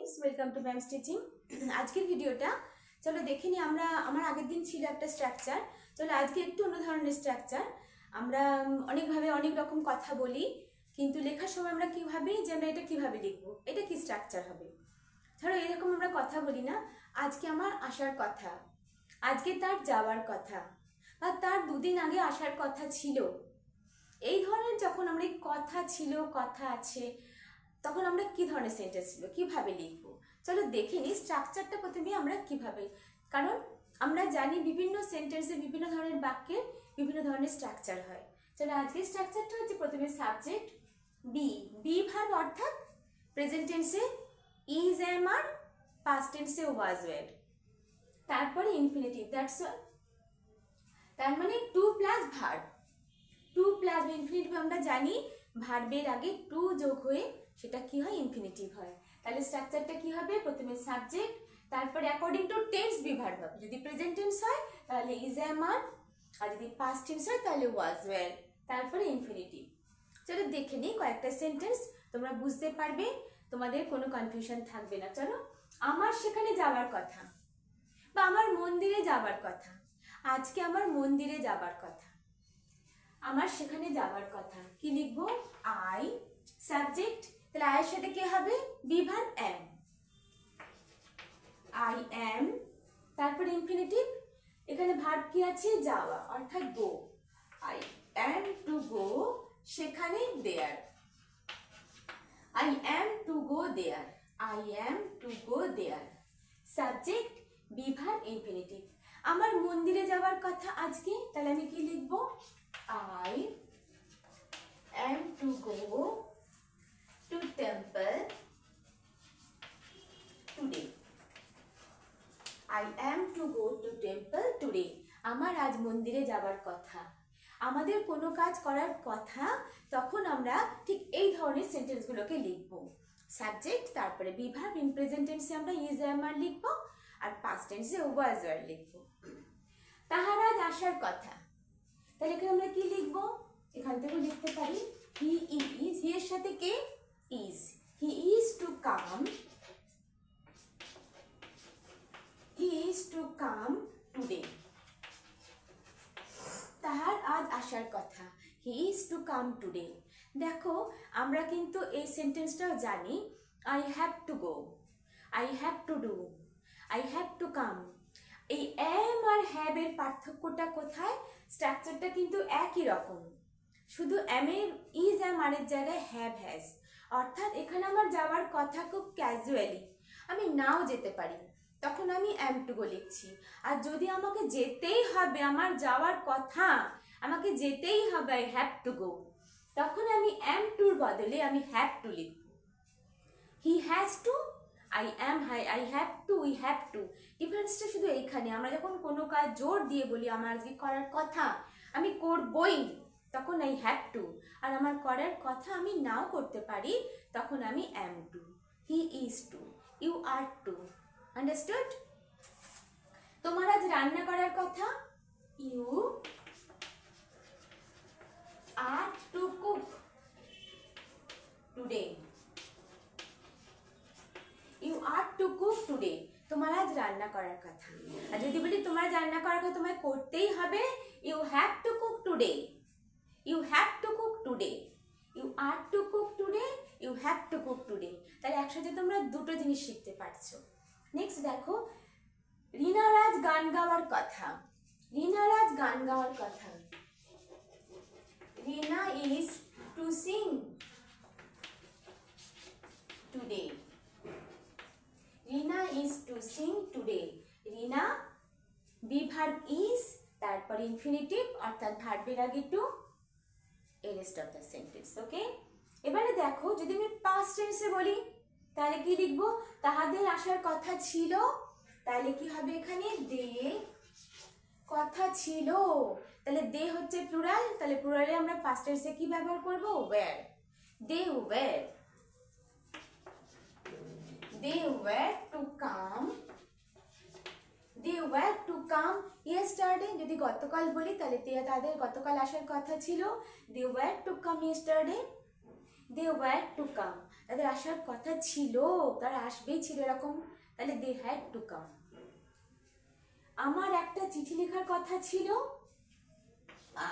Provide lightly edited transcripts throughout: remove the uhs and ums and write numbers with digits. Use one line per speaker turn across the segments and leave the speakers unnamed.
Friends welcome to ma'am stitching. आज के ভিডিওটা চলো দেখে নি। আমরা আমার আগের দিন ছিল একটা স্ট্রাকচার, চলো আজকে একটু অন্য ধরনের স্ট্রাকচার। আমরা অনেকভাবে অনেক রকম কথা বলি, কিন্তু লেখার সময় আমরা কি ভাবি যে আমরা এটা কিভাবে লিখবো, এটা কি স্ট্রাকচার হবে। ধরো এরকম আমরা কথা বলি না, আজকে আমার আসার কথা, আজকে তার যাওয়ার কথা, বা তার দুদিন আগে আসার কথা ছিল। এই ধরনের যখন আমরা কথা ছিল, কথা আছে, তখন আমরা কি ধরনের সেন্টেন্স ছিল, কিভাবে লিখবো। চলো দেখে নিই স্ট্রাকচারটা প্রথমে আমরা কিভাবে, কারণ আমরা জানি বিভিন্ন সেন্টেন্সে বিভিন্ন ধরনের বাক্যের বিভিন্ন ধরনের স্ট্রাকচার হয়। চলো আজকের স্ট্রাকচারটা হচ্ছে প্রথমে সাবজেক্ট বি, বি ভার্ব অর্থাৎ প্রেজেন্ট টেন্সে ইজ এম আর, পাস্ট টেন্সে ওয়াজ ওয়ের, তারপরে ইনফিনিটিভ, দ্যাটস অল। তার মানে to plus verb, to plus infinitive আমরা জানি ভার্বের আগে টু যোগ হয়ে সেটা কি হয়, ইনফিনিটিভ হয়। তাহলে স্ট্রাকচারটা কি হবে, প্রথমে সাবজেক্ট, তারপরে according to tense be verb হবে। যদি প্রেজেন্ট টেন্স হয় তাহলে ইজ এম আর, আর যদি পাস্ট টেন্স হয় তাহলে ওয়াজ ওয়ের, তারপরে ইনফিনিটিভ। চলো দেখে নিই কয়েকটা সেন্টেন্স, তোমরা বুঝতে পারবে, তোমাদের কোনো কনফিউশন থাকবে না। চলো, আমার সেখানে যাওয়ার কথা, বা আমার মন্দিরে যাবার কথা, আজকে আমার মন্দিরে যাবার কথা, আমার সেখানে যাবার কথা, কি লিখবো, আই, সাবজেক্ট, তাহলে আয়ের সাথে কি হবে, be verb am, I am, তারপরে ইনফিনিটিভ, এখানে ভার্ব কি আছে, যাওয়া অর্থাৎ go, I am to go সেখানে there, I am to go there, I am to go there, subject be verb infinitive. আমার মন্দিরে যাওয়ার কথা আজকে, তাহলে আমি কি লিখবো, I am to go to temple today. I am to go to temple today. আমার আজ মন্দিরে যাবার কথা। আমাদের কোনো কাজ করার কথা, তখন আমরা ঠিক এই ধরনের সেন্টেন্সগুলোকে লিখব। সাবজেক্ট, তারপরে বি ভার্ব, ইন প্রেজেন্ট টেন্সে আমরা ইজ এম আর লিখব, আর পাস্ট টেন্সে ওয়াজ ওয়ার লিখব। তাহার আজ আসার কথা, তাহলে এখানে আমরা কি লিখবো, এখান থেকে লিখতে পারি হি ইজ, হি এর সাথে কে, is, he is to come, he is to come today. তাহার আজ আসার কথা, he is to come today. দেখো আমরা কিন্তু এই সেন্টেন্সটাও জানি, I have to go, I have to do, I have to come. এই এম আর হ্যাভ এর পার্থক্যটা কোথায়, স্ট্রাকচারটা কিন্তু একই রকম, শুধু এম এর ইজ এম আর এর জায়গায় হ্যাভ হ্যাজ। অর্থাৎ এখানে আমার যাওয়ার কথা খুব ক্যাজুয়ালি, আমি নাও যেতে পারি, তখন আমি এম টু গো লিখছি। আর যদি আমাকে যেতেই হবে, আমার যাওয়ার কথা, আমাকে যেতেই হবে, আই হ্যাভ টু গো, তখন আমি এম টুর বদলে আমি হ্যাভ টু লিখব। He has to, I am high, I have to, we have to. ডিফারেন্সটা শুধু এইখানে, আমরা যখন কোনো কাজ জোর দিয়ে বলি আমার আজকে করার কথা, আমি করবই, তখন আই হ্যাভ টু। আর আমার করার কথা আমি নাও করতে পারি, তখন আমি am to, he is to, you are to. Understood? তোমার আজ রান্না করার কথা, you are to cook today, you are to cook today, তোমার আজ রান্না করার কথা। আর যদি বলি তোমার রান্না করার কথা তোমায় করতেই হবে, you have to cook today, you have to cook today, you are to cook today, you have to cook today. তাহলে একসাথে তোমরা দুটো জিনিস শিখতে পারছো। নেক্সট দেখো, রিনার আজ গান গাওয়ার কথা, রিনার আজ গান গাওয়ার কথা, Rina is to sing today, Rina is to sing today. Rina be verb is, তারপর ইনফিনিটিভ অর্থাৎ ভার্বের আগে টু, এর rest of the sentence. Okay, এবারে দেখো যদি আমি পাস্ট টেন্সে বলি তাহলে কি লিখবো, তাহাদের আসার কথা ছিল, তাহলে কি হবে এখানে, দে কথা ছিল, তাহলে দে হচ্ছে প্লুরাল, তাহলে প্লুরালে আমরা পাস্ট টেন্সে কি ব্যবহার করব, were, they were, they were to come, they were to come yesterday। যদি গতকাল বলি তাহলে তাদের গতকাল আসার কথা ছিল, they were to come yesterday, they were to come। তাদের আসার কথা ছিল, তারা আসবেই ছিল এরকম, তাহলে দে হ্যাড টু কাম। আমার একটা চিঠি লেখার কথা ছিল,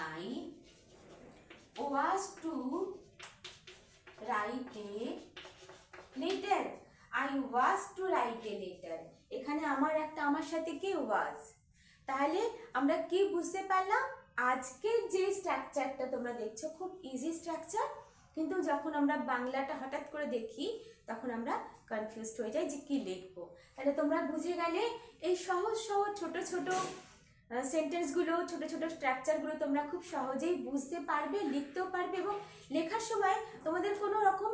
I was to write a letter. I was to write a letter. এখানে আমার সাথে কে ওয়াজ। তাহলে আমরা কি বুঝতে পারলাম, আজকের যে স্ট্রাকচারটা তোমরা দেখছো খুব ইজি স্ট্রাকচার, কিন্তু যখন আমরা বাংলাটা হঠাৎ করে দেখি তখন আমরা কনফিউজড হয়ে যাই যে কি লিখবো। তাহলে তোমরা বুঝে গেলে এই সহজ সহজ ছোট ছোট সেন্টেন্সগুলো, ছোট ছোট স্ট্রাকচারগুলো তোমরা খুব সহজেই বুঝতে পারবে, লিখতেও পারবে, এবং লেখার সময় তোমাদের কোনো রকম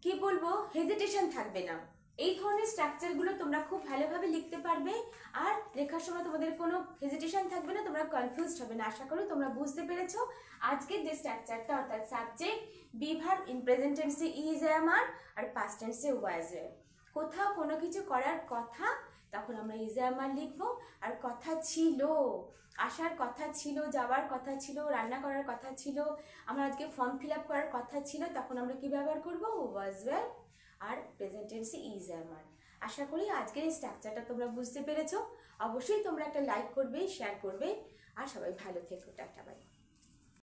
কি বলবো হেজিটেশন থাকবে না। এই ধরনের স্ট্রাকচারগুলো তোমরা খুব ভালোভাবে লিখতে পারবে, আর লেখার সময় তোমাদের কোনো হেজিটেশন থাকবে না, তোমরা কনফিউজড হবে না। আশা করি তোমরা বুঝতে পেরেছো আজকের যে স্ট্রাকচারটা, অর্থাৎ subject, be verb, in present টেন্সে ইজ এম আর পাস্ট টেন্সে ওয়াজ ওয়্যার। কোথাও কোনো কিছু করার কথা তখন আমরা ইজ এম আর লিখবো, আর কথা ছিল, আসার কথা ছিল, যাওয়ার কথা ছিল, রান্না করার কথা ছিল, আমার আজকে ফর্ম ফিল আপ করার কথা ছিল, তখন আমরা কি ব্যবহার করবো, ওয়াজ ওয়্যার আর প্রেজেন্ট টেন্সে ইজ এম আর। আশা করি আজকের এই স্ট্রাকচারটা তোমরা বুঝতে পেরেছো। অবশ্যই তোমরা একটা লাইক করবে, শেয়ার করবে, আর সবাই ভালো থেকো। Tata, by.